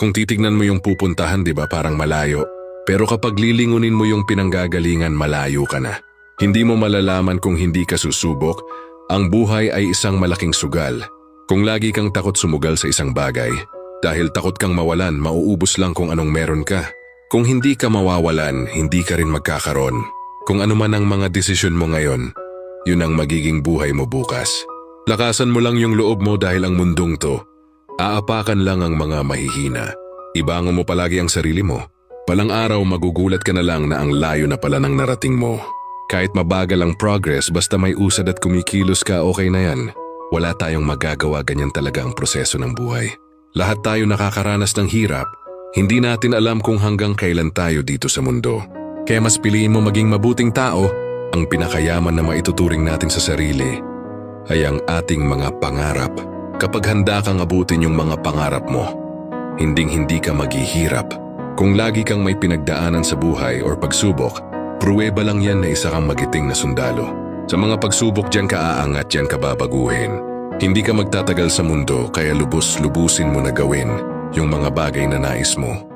Kung titignan mo yung pupuntahan, di ba parang malayo? Pero kapag lilingunin mo yung pinanggagalingan, malayo ka na. Hindi mo malalaman kung hindi ka susubok. Ang buhay ay isang malaking sugal. Kung lagi kang takot sumugal sa isang bagay, dahil takot kang mawalan, mauubos lang kung anong meron ka. Kung hindi ka mawawalan, hindi ka rin magkakaroon. Kung ano man ang mga desisyon mo ngayon, yun ang magiging buhay mo bukas. Lakasan mo lang yung loob mo dahil ang mundong to, aapakan lang ang mga mahihina. Ibangon mo palagi ang sarili mo. Palang araw magugulat ka na lang na ang layo na pala ng narating mo. Kahit mabagal ang progress, basta may usad at kumikilos ka, okay na yan. Wala tayong magagawa, ganyan talaga ang proseso ng buhay. Lahat tayo nakakaranas ng hirap. Hindi natin alam kung hanggang kailan tayo dito sa mundo. Kaya mas piliin mo maging mabuting tao. Ang pinakayaman na maituturing natin sa sarili ay ang ating mga pangarap. Kapag handa kang abutin yung mga pangarap mo, hinding-hindi ka maghihirap. Kung lagi kang may pinagdaanan sa buhay or pagsubok, pruweba lang yan na isa kang magiting na sundalo. Sa mga pagsubok, diyan ka aangat, diyan ka babaguhin. Hindi ka magtatagal sa mundo, kaya lubos-lubusin mo na gawin yung mga bagay na nais mo.